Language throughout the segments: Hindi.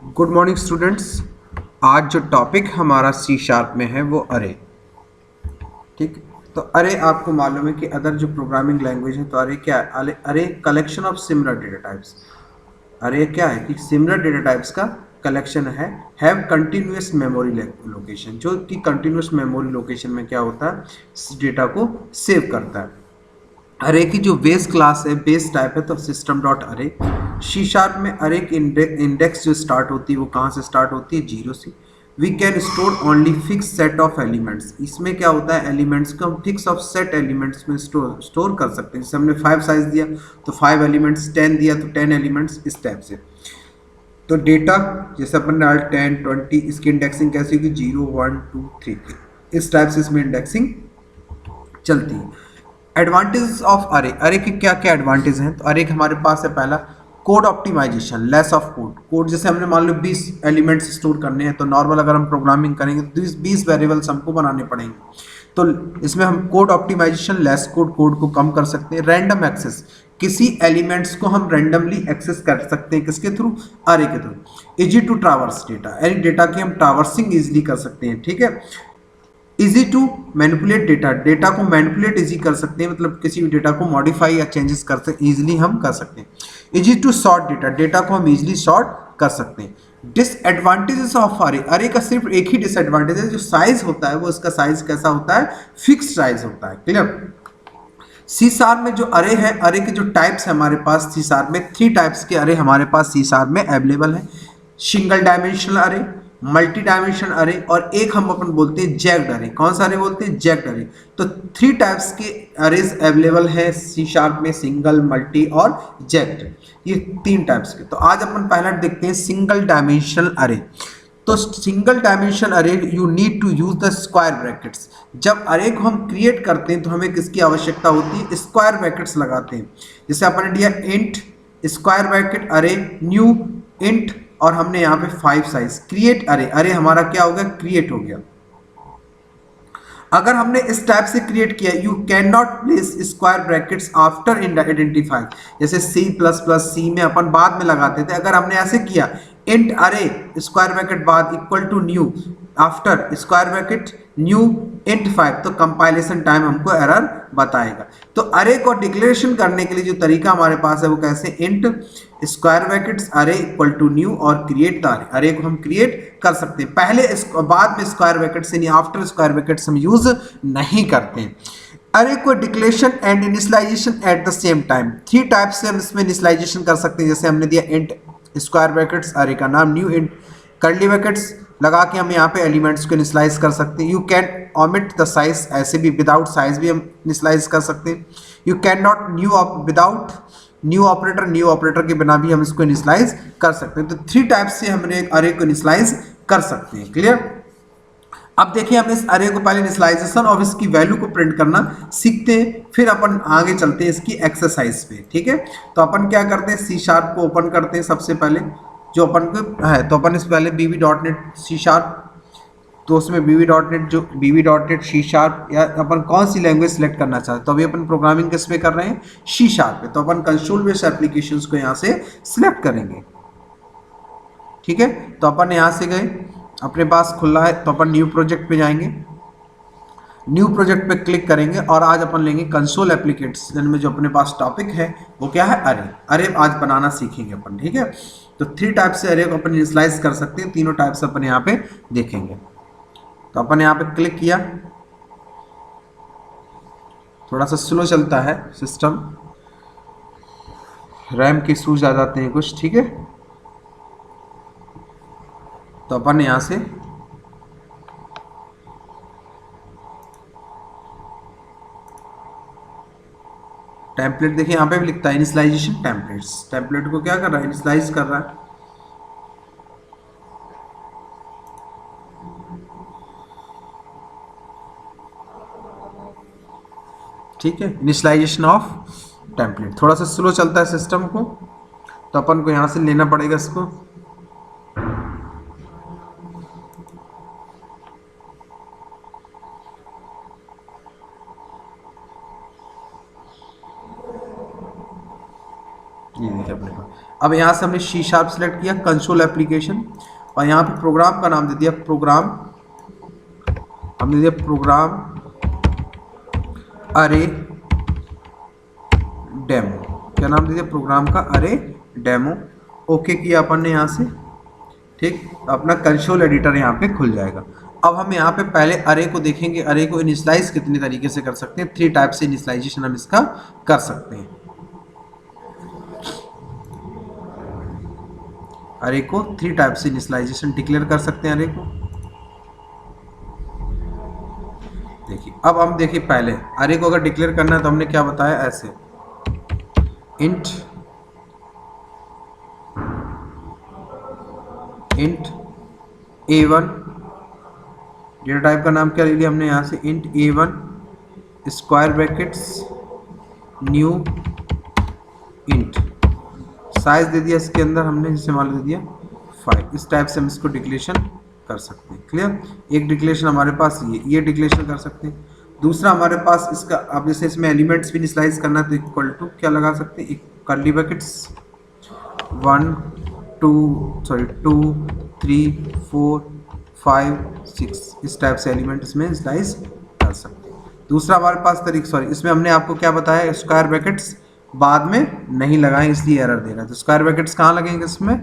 Good morning students. आज जो टॉपिक हमारा सी शार्प में है वो अरे। ठीक। तो अरे आपको मालूम है कि अदर जो प्रोग्रामिंग लैंग्वेज है तो अरे क्या है? अरे collection of similar data types. अरे क्या है कि सिमिलर डेटा टाइप्स का कलेक्शन है। हैव कंटिन्यूअस मेमोरी लोकेशन, जो कि कंटिन्यूअस मेमोरी लोकेशन में क्या होता है, डेटा को सेव करता है। अरे की जो बेस क्लास है, बेस टाइप है, तो सिस्टम डॉट अरे। सी शार्प में अरे की इंडेक्स जो स्टार्ट होती है वो कहाँ से स्टार्ट होती है? जीरो से। We can store only fix set of elements. इसमें क्या होता है, एलिमेंट्स को हम फिक्स ऑफ सेट एलिमेंट्स में स्टोर कर सकते हैं। जैसे हमने 5 साइज दिया तो 5 एलिमेंट्स, 10 दिया तो 10 एलिमेंट्स, इस टाइप से। तो डेटा जैसे अपन ने 10 20, इसकी इंडेक्सिंग कैसी होगी? 0 1 2 3, इस टाइप से इसमें इंडेक्सिंग चलती है। एडवांटेज ऑफ अरे। अरे के क्या क्या एडवांटेज हैं? तो अरे के हमारे पास है पहला, code optimization, less of code जैसे हमने मान लो 20 एलिमेंट्स स्टोर करने हैं, तो नॉर्मल अगर हम प्रोग्रामिंग करेंगे तो 20 वेरिएबल्स हमको बनाने पड़ेंगे। तो इसमें हम कोड ऑप्टिमाइजेशन, लेस कोड को कम कर सकते हैं। रैंडम एक्सेस, किसी एलिमेंट्स को हम रैंडमली एक्सेस कर सकते हैं, किसके थ्रू? अरे के through. Easy to traverse data, यानी डेटा की हम ट्रावर्सिंग इजीली कर सकते हैं। ठीक है। Easy to manipulate data, data को मैनिपुलेट इजी कर सकते हैं, मतलब किसी भी डेटा को मॉडिफाई या चेंजेस कर सकते, इजीली हम कर सकते हैं। Easy to sort data, data को हम इजीली सॉर्ट कर सकते हैं। डिसएडवांटेजेस ऑफ अरे। अरे का सिर्फ एक ही डिसएडवांटेज है, जो साइज होता है वो इसका साइज कैसा होता है? फिक्स्ड साइज होता है। क्लियर। सी शार्प में जो अरे है, अरे के जो टाइप्स है हमारे पास सी शार्प में 3 टाइप्स के अरे हमारे पास सी शार्प में अवेलेबल है। सिंगल डायमेंशनल अरे, मल्टी डायमेंशनल अरे, और एक हम अपन बोलते हैं जैक्ड अरे। कौन सा अरे बोलते हैं? जैक्ड अरे। तो 3 टाइप्स के अरेज अवेलेबल है सी शार्प में, सिंगल, मल्टी और जैक्ड, ये 3 टाइप्स के। तो आज अपन पहला देखते हैं सिंगल डायमेंशनल अरे। तो single dimension array you need to use the square brackets. जब अरे को हम क्रिएट करते हैं तो हमें किसकी आवश्यकता होती है? स्क्वायर ब्रैकेट्स लगाते हैं। जैसे अपन ने दिया इंट स्क्वायर ब्रैकेट अरे न्यू इंट, और हमने यहाँ पे 5 साइज क्रिएट अरे। अरे हमारा क्या हो गया? क्रिएट हो गया। अगर हमने इस टाइप से क्रिएट किया, you can not place square brackets after identify. जैसे सी प्लस प्लस सी में अपन बाद में लगाते थे, अगर हमने ऐसे किया इंट अरे स्क्वायर ब्रैकेट बाद equal to new after square bracket new int 5, तो कंपाइलेशन टाइम हमको एरर बताएगा। तो अरे को डिक्लेरेशन करने के लिए जो तरीका हमारे पास है वो कैसे? इंट स्क्वायर ब्रैकेट्स अरे इक्वल टू न्यू और क्रिएट द अरे। अरे को हम क्रिएट कर सकते हैं, पहले बाद में स्क्वायर ब्रैकेट से नहीं, आफ्टर स्क्वायर ब्रैकेट हम यूज नहीं करते हैं। अरे को declaration and initialization at the same time, 3 type से हम इसमें इनिशियलाइजेशन कर सकते हैं। जैसे हमने दिया इंट स्क्वायर ब्रैकेट्स अरे का नाम न्यू इंट कर्ली ब्रैकेट्स लगा के हम यहाँ पे एलिमेंट्स को इनिशियलाइज कर सकते हैं। You can omit the size, ऐसे भी विदाउट साइज भी हम इनिशियलाइज कर सकते हैं। You can not new without new operator के बिना भी हम इसको इनिशियलाइज कर सकते हैं। तो 3 टाइप से हमने एक अरे को इनिशियलाइज कर सकते हैं। क्लियर। अब देखिए हम इस अरे को पहले इनिशियलाइजेशन और इसकी वैल्यू को प्रिंट करना सीखते हैं, फिर अपन आगे चलते हैं इसकी एक्सरसाइज पे। ठीक है। तो अपन क्या करते हैं, सी शार्प को ओपन करते हैं सबसे पहले, जो अपन को है। तो अपन इस पहले BB.NET सी शार्प, तो उसमें BB.NET सी शार्प, या अपन कौन सी लैंग्वेज सेलेक्ट करना चाहते हैं। तो अभी अपन प्रोग्रामिंग किस पे कर रहे हैं? सी शार्प पे। तो अपन कंसोल बेस्ड एप्लीकेशंस को यहाँ से सिलेक्ट करेंगे। ठीक है। तो अपन यहाँ से गए, अपने पास खुला है, तो अपन न्यू प्रोजेक्ट पे जाएंगे। न्यू प्रोजेक्ट पे क्लिक करेंगे और आज अपन लेंगे कंसोल एप्लीकेशन में जो अपने पास टॉपिक है वो क्या है? अरे। अरे आज बनाना सीखेंगे अपन। ठीक है। तो 3 टाइप से अरे को अपन इनिशियलाइज कर सकते हैं, तीनों टाइप से अपन यहाँ पे देखेंगे। तो अपन यहाँ पे क्लिक किया, थोड़ा सा स्लो चलता है सिस्टम, रैम के इशूज आ जाते हैं कुछ। ठीक है। तो अपन यहाँ से टेम्पलेट देखिए, यहाँ पे भी लिखता है इनिशियलाइजेशन टेम्पलेट्स। टेम्पलेट को क्या कर रहा है? इनिशियलाइज कर रहा है। ठीक है। इनिशियलाइजेशन ऑफ टेम्पलेट, थोड़ा सा स्लो चलता है सिस्टम को, तो अपन को यहाँ से लेना पड़ेगा इसको। ये देखिए अपने पास। अब यहाँ से हमने सी शार्प सेलेक्ट किया, कंसोल एप्लीकेशन, और यहाँ पे प्रोग्राम का नाम दे दिया प्रोग्राम, हमने दिया प्रोग्राम अरे डेमो। क्या नाम दे दिया? प्रोग्राम का अरे डेमो। ओके किया अपन ने यहाँ से, ठीक। अपना कंसोल एडिटर यहाँ पे खुल जाएगा। अब हम यहाँ पे पहले अरे को देखेंगे, अरे को इनिशियलाइज कितने तरीके से कर सकते हैं। 3 टाइप से इनिशियलाइजेशन हम इसका कर सकते हैं। अरे को 3 टाइप से इनिशियलाइजेशन डिक्लेयर कर सकते हैं अरे को। देखिए, अब हम देखिए पहले अरे को अगर डिक्लेयर करना है तो हमने क्या बताया, ऐसे इंट a1, डेटा टाइप का नाम क्या ले लिया हमने यहाँ से, int a1 square brackets new int, size दे दिया इसके अंदर हमने, जैसे मान दे दिया 5। इस टाइप से हम इसको डिक्लेरेशन कर सकते हैं। क्लियर? एक डिक्लेरेशन हमारे पास ये डिक्लेरेशन कर सकते हैं। दूसरा हमारे पास इसका, अब जैसे इसमें एलिमेंट्स भी इनिशियलाइज करना है तो इक्वल टू क्या लगा सकते हैं, कर्ली ब्रैकेट्स 1 2 3 4 5 6, इस टाइप से एलिमेंट इसमें इनिशियलाइज कर सकते हैं। दूसरा हमारे पास तरीका, इसमें हमने आपको क्या बताया, स्क्वायर ब्रैकेट्स बाद में नहीं लगाएं इसलिए एरर दे रहा है। तो स्क्वायर ब्रैकेट्स कहाँ लगेंगे इसमें,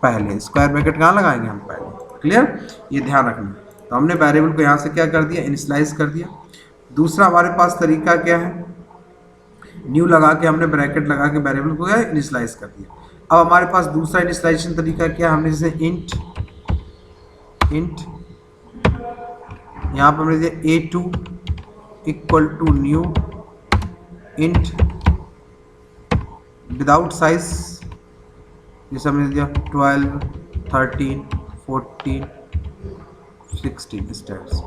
पहले। स्क्वायर ब्रैकेट कहाँ लगाएंगे हम, पहले। क्लियर? ये ध्यान रखना। तो हमने वेरिएबल को यहाँ से क्या कर दिया, इनिशियलाइज कर दिया। दूसरा हमारे पास तरीका क्या है, न्यू लगा के हमने ब्रैकेट लगा के वेरिएबल को इनिशियलाइज कर दिया। अब हमारे पास दूसरा इनिशियलाइजेशन तरीका क्या, हमने जैसे इंट यहाँ पर हमने दिया a2 equal to new int without size, जैसे हमने दिया 12 13 14 16, इस टाइप से।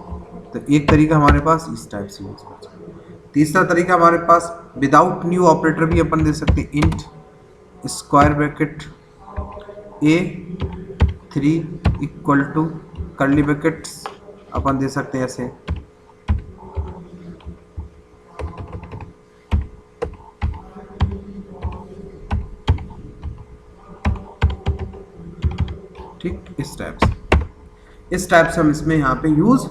तो एक तरीका हमारे पास इस टाइप से यूज कर सकते हैं। तीसरा तरीका हमारे पास विदाउट न्यू ऑपरेटर भी अपन दे सकते हैं, int square bracket a3 equal to curly brackets अपन दे सकते हैं ऐसे, ठीक। इस टाइप से हम इसमें यहाँ पे यूज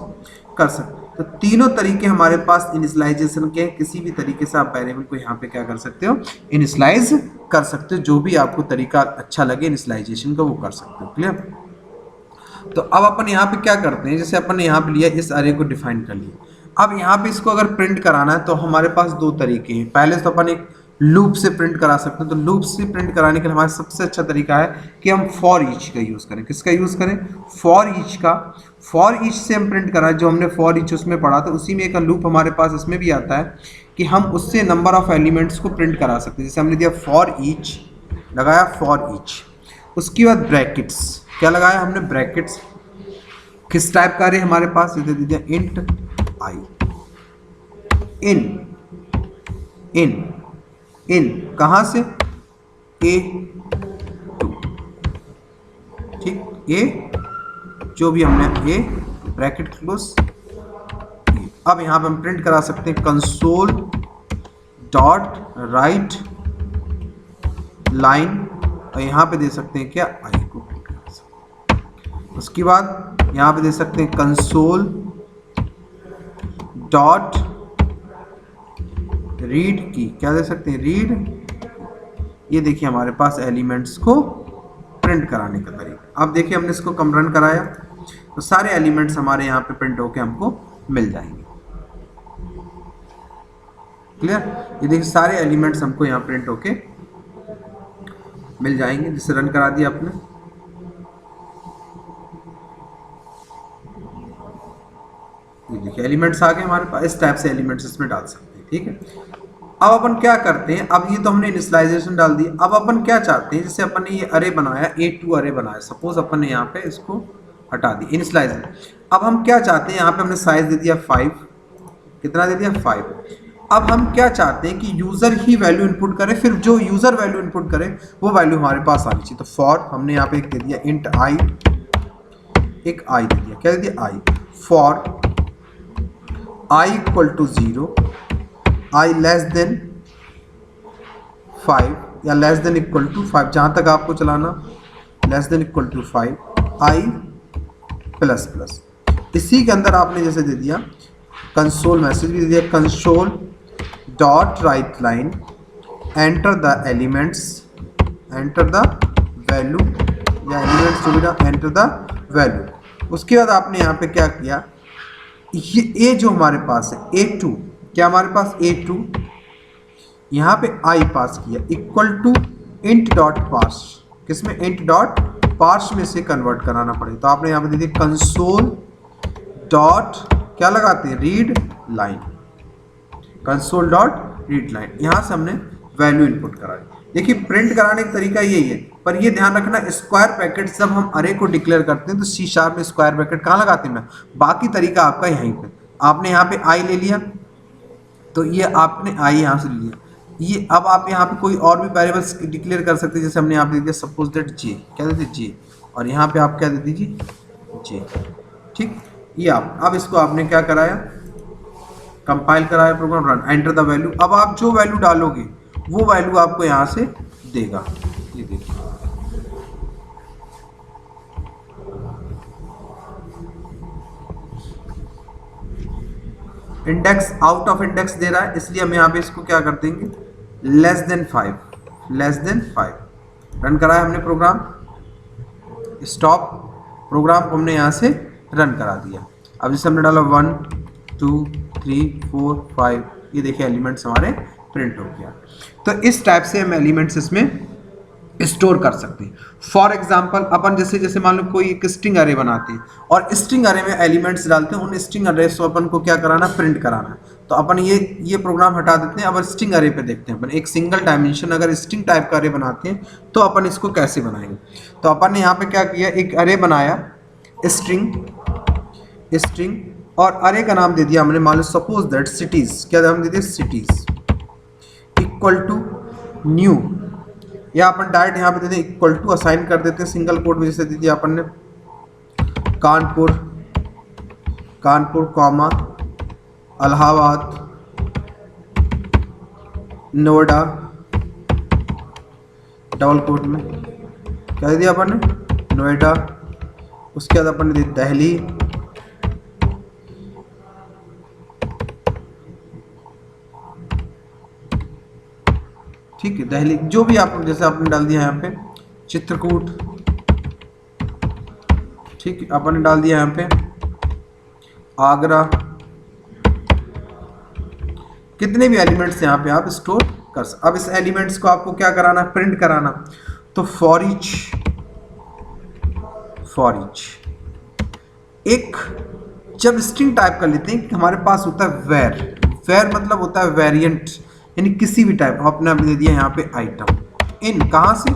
कर सकते हैं। तो तीनों तरीके हमारे पास इनिशियलाइजेशन के, किसी भी तरीके से आप वेरिएबल को यहाँ पे क्या कर सकते हो, इनिशियलाइज कर सकते हो। जो भी आपको तरीका अच्छा लगे इनिशियलाइजेशन का वो कर सकते हो। क्लियर? तो अब अपन यहाँ पे क्या करते हैं, जैसे अपन ने यहाँ पे लिया, इस अरे को डिफाइन कर लिया। अब यहाँ पे इसको अगर प्रिंट कराना है तो हमारे पास 2 तरीके हैं। पहले तो अपन एक लूप से प्रिंट करा सकते हैं। तो लूप से प्रिंट कराने के लिए हमारा सबसे अच्छा तरीका है कि हम फॉर ईच का यूज़ करें। किसका यूज़ करें? फॉर ईच का। फॉर ईच से हम प्रिंट कराएं, जो हमने फॉर ईच उसमें पढ़ा था उसी में एक लूप हमारे पास इसमें भी आता है कि हम उससे नंबर ऑफ एलिमेंट्स को प्रिंट करा सकते हैं। जैसे हमने दिया फॉर ईच, लगाया फॉर ईच, उसके बाद ब्रैकेट्स, क्या लगाया हमने, ब्रैकेट्स। किस टाइप का अरे हमारे पास, दे दिया इंट आई, इन कहाँ से, a2, ठीक। a जो भी हमने a ब्रैकेट क्लोज। अब यहाँ पे हम प्रिंट करा सकते हैं कंसोल डॉट राइट लाइन, और यहाँ पे दे सकते हैं क्या, आई को प्रिंट करा सकते हैं। उसके बाद यहाँ पे दे सकते हैं कंसोल डॉट रीड की, क्या दे सकते हैं, रीड। ये देखिए हमारे पास एलिमेंट्स को प्रिंट कराने का तरीका। अब देखिए हमने इसको कम रन कराया तो सारे एलिमेंट्स हमारे यहाँ पे प्रिंट होके हमको मिल जाएंगे। क्लियर? ये देखिए सारे एलिमेंट्स हमको यहाँ प्रिंट होके मिल जाएंगे। जिसे रन करा दिया आपने, ये देखिए एलिमेंट्स आ गए हमारे पास। इस टाइप से एलिमेंट्स इसमें डाल सकते हैं। ठीक है, अब अपन क्या करते हैं, अब ये तो हमने इनिशियलाइजेशन डाल दी। अब अपन क्या चाहते हैं, जैसे अपन ने ये अरे बनाया, A2 अरे बनाया, सपोज अपन ने यहाँ पे इसको हटा दी, इनिशियलाइजेशन। अब हम क्या चाहते हैं, यहाँ पे हमने साइज दे दिया 5, कितना दे दिया 5। अब हम क्या चाहते हैं कि यूजर ही वैल्यू इनपुट करे, फिर जो यूजर वैल्यू इनपुट करे वो वैल्यू हमारे पास आनी चाहिए। तो फॉर हमने यहाँ पे एक दे दिया इंट आई, एक आई दे दिया, क्या दे दिया i, for i equal to 0, i less than 5, या लेस देन इक्वल टू 5, जहाँ तक आपको चलाना, less than equal to 5 i plus plus. इसी के अंदर आपने जैसे दे दिया कंसोल मैसेज भी दे दिया, console dot write line enter the elements, enter the value या एलिमेंट्स जो भी ना, एंटर द वैल्यू। उसके बाद आपने यहाँ पे क्या किया, ये ए जो हमारे पास है A2, क्या हमारे पास A2, यहाँ पे I पास किया इक्वल टू इंट डॉट पास, किसमें, इंट डॉट पास में से कन्वर्ट कराना पड़ेगा। तो आपने यहाँ पे दे दिया कंसोल डॉट क्या लगाते हैं, read line, console dot read line, यहाँ से हमने वैल्यू इनपुट कराई। देखिए प्रिंट कराने का तरीका यही है, पर ये ध्यान रखना स्क्वायर ब्रैकेट जब हम अरे को डिक्लेयर करते हैं तो सी शार्प में स्क्वायर ब्रैकेट कहाँ लगाते हैं ना, बाकी तरीका आपका यहीं पे। आपने यहाँ पे आई ले लिया तो ये आपने आई यहाँ से ले लिया, ये अब आप यहाँ पे कोई और भी वेरिएबल्स डिक्लेयर कर सकते हैं, जैसे हमने यहाँ पे दे दिया सपोज दैट जे, क्या दे दिया जे, और यहाँ पे आप क्या दे दीजिए जे, ठीक। ये आप अब इसको आपने क्या कराया, कंपाइल कराया program, run, enter the value. अब आप जो वैल्यू डालोगे वो वैल्यू आपको यहाँ से देगा, ये देखिए इंडेक्स आउट ऑफ इंडेक्स दे रहा है, इसलिए हम यहाँ पे इसको क्या कर देंगे, less than 5, less than 5। Run कराया हमने प्रोग्राम, स्टॉप, प्रोग्राम को हमने यहाँ से रन करा दिया। अब जैसे हमने डाला 1 2 3 4 5, ये देखिए एलिमेंट्स हमारे प्रिंट हो गया। तो इस टाइप से हम एलिमेंट्स इसमें स्टोर कर सकते हैं। फॉर एग्जाम्पल अपन जैसे जैसे मान लो कोई एक स्ट्रिंग अरे बनाते हैं और स्ट्रिंग अरे में एलिमेंट्स डालते हैं, उन स्ट्रिंग अरे को अपन को क्या कराना, प्रिंट कराना है। तो अपन ये प्रोग्राम हटा देते हैं, अब स्ट्रिंग अरे पे देखते हैं अपन, एक सिंगल डायमेंशन अगर स्ट्रिंग टाइप का अरे बनाते हैं तो अपन इसको कैसे बनाएंगे। तो अपन ने यहाँ पे क्या किया, एक अरे बनाया स्ट्रिंग और अरे का नाम दे दिया हमने, मान लो सपोज दैट सिटीज, क्या नाम दे दिया, सिटीज इक्वल टू न्यू, या अपन डायरेक्ट यहाँ पे देते हैं इक्वल टू असाइन कर देते हैं सिंगल कोड में, जैसे दे दिया अपन ने Kanpur comma Allahabad Noida double quote में, क्या दे दिया अपन ने, नोएडा। उसके बाद अपन ने दी दिल्ली, ठीक है, दिल्ली, जो भी आप जैसे आपने डाल दिया यहाँ पे चित्रकूट, ठीक है, अपन ने डाल दिया यहाँ पे आगरा, कितने भी एलिमेंट्स यहाँ पे आप स्टोर कर सकते। अब इस एलिमेंट्स को आपको क्या कराना, प्रिंट कराना, तो फॉर ईच एक जब स्ट्रिंग टाइप कर लेते हैं, हमारे पास होता है वेर मतलब होता है वेरिएंट, यानी किसी भी टाइप, आपने दे दिया यहाँ पे आइटम इन, कहाँ से,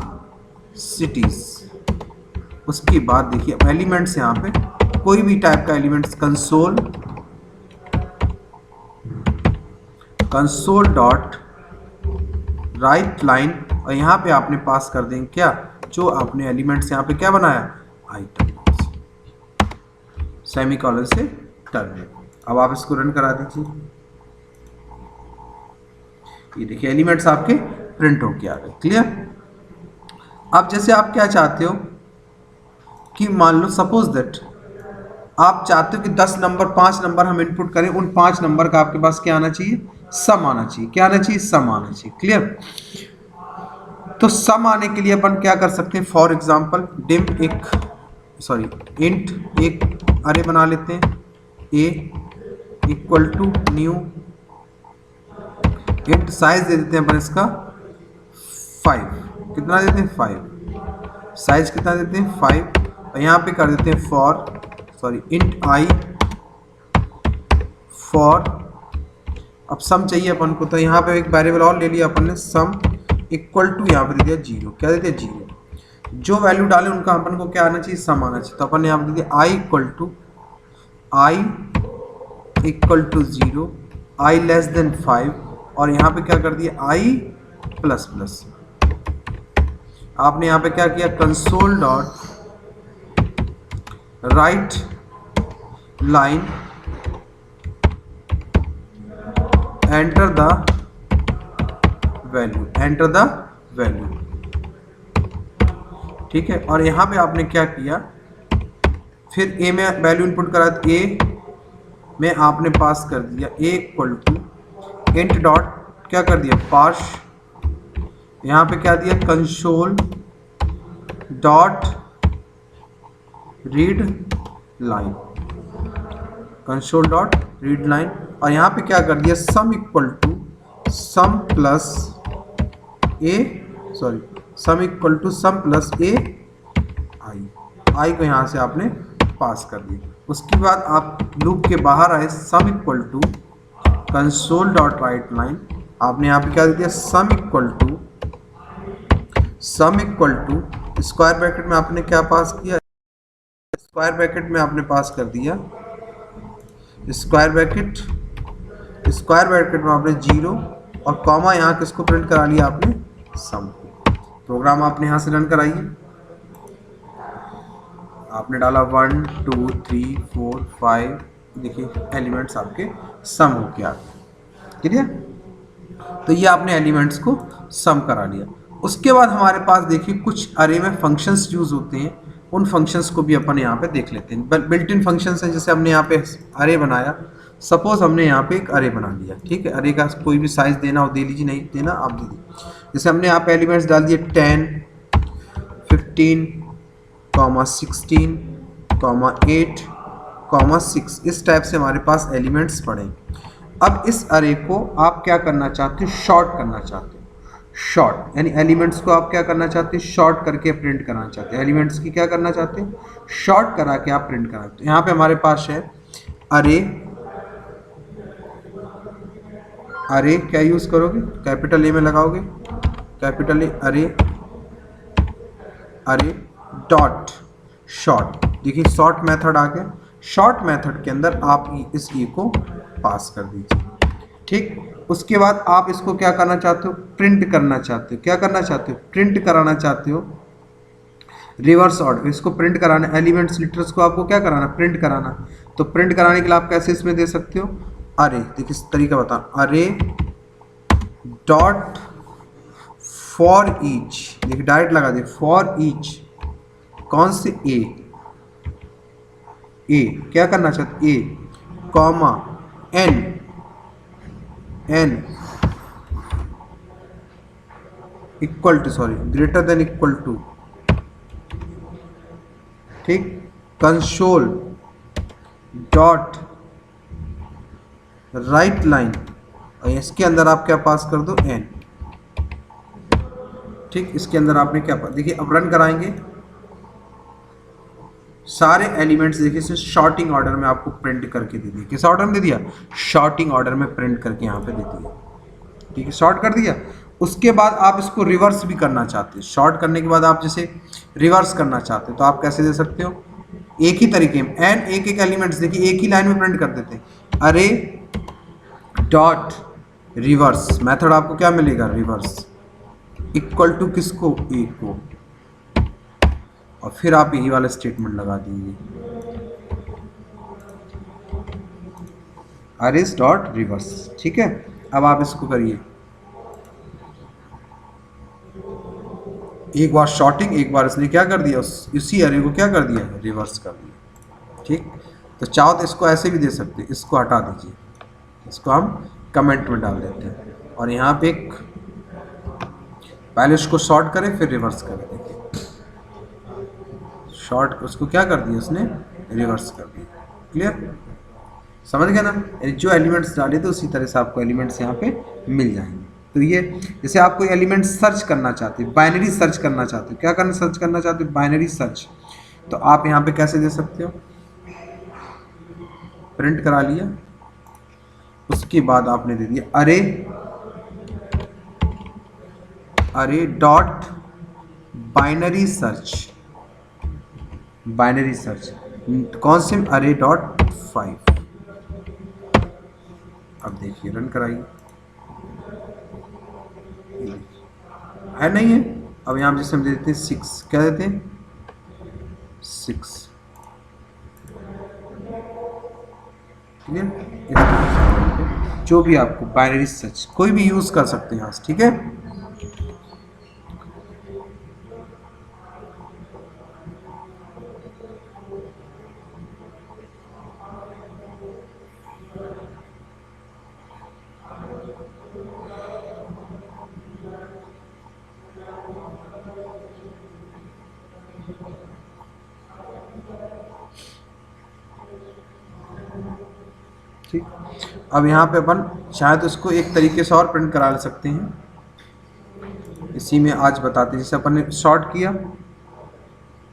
सिटीज। उसके बाद देखिए एलिमेंट्स यहाँ पे कोई भी टाइप का elements, console dot write line, और यहाँ पे आपने पास कर देंगे क्या, जो आपने एलिमेंट्स यहाँ पे क्या बनाया, आइटम, सेमीकोलन से टर्मिनेट। अब आप इसको रन करा दीजिए, ये देखिए एलिमेंट्स आपके प्रिंट होके आ गए, क्लियर। अब जैसे आप क्या चाहते हो कि मान लो सपोज दैट आप चाहते हो कि 10 नंबर 5 नंबर हम इनपुट करें, उन 5 नंबर का आपके पास क्या आना चाहिए, सम आना चाहिए, क्या आना चाहिए, सम आना चाहिए, क्लियर। तो सम आने के लिए अपन क्या कर सकते हैं, फॉर एग्जांपल इंट एक अरे बना लेते हैं, a equal to new, int size दे देते हैं अपन इसका 5, कितना देते हैं 5, साइज कितना देते हैं 5, और यहाँ पे कर देते हैं इंट आई फॉर, अब सम चाहिए अपन को, तो यहाँ पे एक वेरिएबल और ले लिया अपन ने, सम इक्वल टू यहाँ पे दे दिया 0, क्या दे दिया 0, जो वैल्यू डाले उनका अपन को क्या आना चाहिए, सम आना चाहिए। तो अपन ने यहाँ पे दे दिया i equal to 0, i less than 5, और यहाँ पे क्या कर दिया आई प्लस प्लस। आपने यहाँ पे क्या किया, console dot write line enter the value, ठीक है। और यहाँ पे आपने क्या किया, फिर ए में वैल्यू इनपुट करा, ए में आपने पास कर दिया a equal to int dot क्या कर दिया, पास, यहाँ पे क्या दिया, console dot read line, console dot read line. और यहाँ पे क्या कर दिया, sum equal to sum plus a, sorry sum equal to sum plus a i को यहाँ से आपने पास कर दिया। उसके बाद आप लूप के बाहर आए, sum equal to console dot write line, आपने यहाँ पे क्या दे दिया, sum equal to square bracket में आपने क्या पास किया, स्क्वायर ब्रैकेट में आपने पास कर दिया, स्क्वायर ब्रैकेट में आपने 0 और कॉमा, यहाँ किसको प्रिंट करा लिया आपने, सम। प्रोग्राम आपने यहाँ से रन कराइए, आपने डाला 1 2 3 4 5, देखिए एलिमेंट्स आपके सम हो गया, ठीक है। तो ये आपने एलिमेंट्स को सम करा लिया। उसके बाद हमारे पास देखिए कुछ अरे में फंक्शंस यूज होते हैं, उन फंक्शंस को भी अपन यहाँ पे देख लेते हैं। बिल्ट इन फंक्शंस हैं, जैसे हमने यहाँ पे अरे बनाया, सपोज हमने यहाँ पे एक अरे बना लिया, ठीक है। अरे का कोई भी साइज देना हो दे लीजिए, नहीं देना आप दे दीजिए। जैसे हमने यहाँ पे एलिमेंट्स डाल दिए 10 15 16 8 6, इस टाइप से हमारे पास एलिमेंट्स पड़े। अब इस अरे को आप क्या करना चाहते हो, शॉर्ट करना चाहते हो। शॉर्ट यानी एलिमेंट्स को आप क्या करना चाहते हैं, शॉर्ट करके प्रिंट कराना चाहते हैं। एलिमेंट्स की क्या करना चाहते हैं, शॉर्ट करा के आप प्रिंट कराते हैं। तो यहाँ पे हमारे पास है अरे क्या यूज करोगे, कैपिटल ए में लगाओगे, कैपिटल ए अरे डॉट शॉर्ट। देखिए शॉर्ट मेथड आ गया, शॉर्ट मेथड के अंदर आप इस ई को पास कर दीजिए, ठीक। उसके बाद आप इसको क्या करना चाहते हो, प्रिंट करना चाहते हो। क्या करना चाहते हो, प्रिंट कराना चाहते हो रिवर्स ऑर्डर। इसको प्रिंट कराना, एलिमेंट्स लिटर्स को आपको क्या कराना, प्रिंट कराना। तो प्रिंट कराने के लिए आप कैसे इसमें दे सकते हो, अरे देखिए इस तरीका बता, अरे डॉट फॉर ईच, देखिए डायरेक्ट लगा दे, फॉर ईच कौन से ए क्या करना चाहते, a comma n equal to, sorry greater than equal to, ठीक, कंसोल डॉट राइट लाइन, और इसके अंदर आप क्या पास कर दो, एन, ठीक। इसके अंदर आपने क्या पास, देखिए अब रन कराएंगे, सारे एलिमेंट्स देखिए इसे शॉर्टिंग ऑर्डर में आपको प्रिंट करके दे दिया। किस ऑर्डर में दे दिया, शॉर्टिंग ऑर्डर में प्रिंट करके यहाँ पे दे दिया, ठीक है, शॉर्ट कर दिया। उसके बाद आप इसको रिवर्स भी करना चाहते हैं, शॉर्ट करने के बाद आप जैसे रिवर्स करना चाहते हो तो आप कैसे दे सकते हो, एक ही तरीके में एन एक एलिमेंट्स देखिए एक ही लाइन में प्रिंट कर देते हैं, अरे डॉट रिवर्स, मेथड आपको क्या मिलेगा, रिवर्स इक्वल टू किसको, ए को, और फिर आप यही वाला स्टेटमेंट लगा दीजिए, अरेज डॉट रिवर्स, ठीक है। अब आप इसको करिए, एक बार शॉर्टिंग, एक बार इसने क्या कर दिया, उसी अरे को क्या कर दिया, रिवर्स कर दिया, ठीक। तो चाहो तो इसको ऐसे भी दे सकते हैं, इसको हटा दीजिए, इसको हम कमेंट में डाल देते हैं, और यहाँ पे एक पहले इसको शॉर्ट करें फिर रिवर्स करें, देखिए शॉर्ट उसको क्या कर दिया उसने, रिवर्स कर दिया, क्लियर, समझ गए ना। जो एलिमेंट्स डाले थे उसी तरह से आपको एलिमेंट्स यहाँ पे मिल जाएंगे। तो ये जैसे आप कोई एलिमेंट सर्च करना चाहते हो, बाइनरी सर्च करना चाहते हो, क्या करना, सर्च करना चाहते हो, बाइनरी सर्च, तो आप यहाँ पे कैसे दे सकते हो, प्रिंट करा लिया, उसके बाद आपने दे दिया अरे dot binary search, binary search कौन से, अरे डॉट 5। अब देखिए रन कराइए, है नहीं है। अब यहाँ जैसे हम देते हैं 6, क्या देते हैं 6, क्लियर। जो भी आपको बाइनरी सर्च कोई भी यूज कर सकते हैं यहाँ से, ठीक है। ठीक, अब यहाँ पे अपन चाहे तो इसको एक तरीके से और प्रिंट करा सकते हैं, इसी में आज बताते हैं। जैसे अपन ने शॉर्ट किया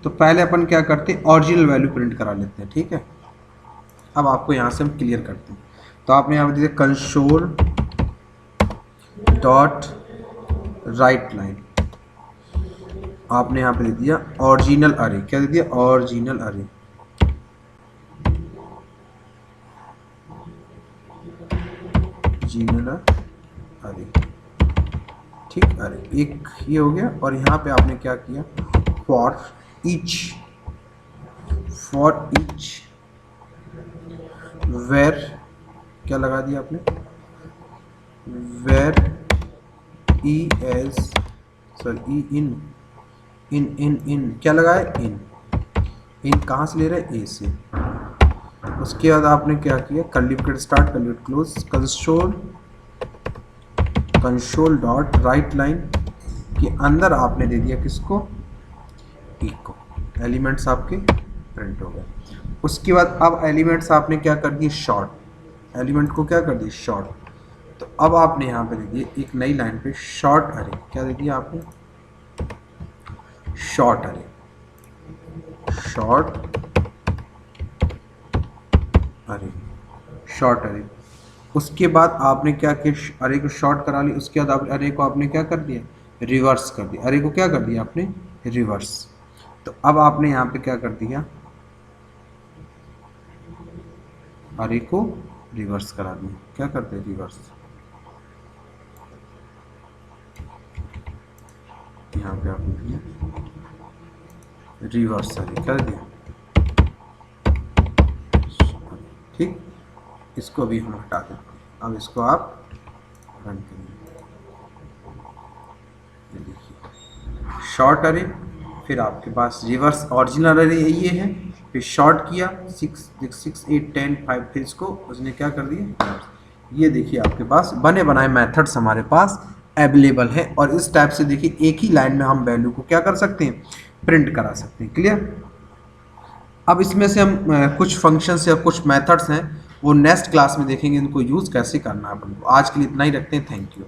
तो पहले अपन क्या करते हैं, ओरिजिनल वैल्यू प्रिंट करा लेते हैं, ठीक है। अब आपको यहाँ से हम क्लियर करते हैं। तो आपने यहाँ पे दिया कंसोल डॉट राइट लाइन, आपने यहाँ पे दे दिया ओरिजिनल अरे, क्या दे दिया, ओरिजिनल अरे। ओरिजिनल अरे, ठीक, अरे एक ये हो गया। और यहाँ पे आपने क्या किया, फॉर ईच वेर, क्या लगा दिया आपने, वेर ई एज सॉरी ई इन क्या लगाया, इन कहाँ से ले रहे हैं, ए से। उसके बाद आपने क्या किया, curly bracket start, curly bracket close, console dot write line के अंदर आपने दे दिया किसको, ई को। एलिमेंट्स आपके प्रिंट हो गए। उसके बाद अब एलिमेंट्स आपने क्या कर दिए, शॉर्ट, एलिमेंट को क्या कर दिए, शॉर्ट। तो अब आपने यहाँ पे दे दिए एक नई लाइन पे शॉर्ट अरे, क्या दे दिया आपने, शॉर्ट अरे, शॉर्ट अरे। उसके बाद आपने क्या किया, अरे को शॉर्ट करा ली। उसके बाद आप अरे को आपने क्या कर दिया, रिवर्स कर दिया, अरे को क्या कर दिया आपने, रिवर्स। तो अब आपने यहाँ पे क्या कर दिया, अरे को रिवर्स करा दिया, क्या करते हैं, रिवर्स। यहाँ पे आपने दिया रिवर्स अरे, कर दिया, ठीक। इसको भी हम हटा देते हैं। अब इसको आप रन करिए, ये देखिए शॉर्ट अरे, फिर आपके पास रिवर्स ओरिजिनल अरे ये है, फिर शॉर्ट किया 6 8 10 5, फिर इसको उसने क्या कर दिया। ये देखिए आपके पास बने बनाए मेथड्स हमारे पास अवेलेबल है, और इस टाइप से देखिए एक ही लाइन में हम वैल्यू को क्या कर सकते हैं, प्रिंट करा सकते हैं। क्लियर। अब इसमें से हम कुछ फंक्शंस या कुछ मेथड्स हैं वो नेक्स्ट क्लास में देखेंगे, इनको यूज़ कैसे करना है अपन को। आज के लिए इतना ही रखते हैं, थैंक यू।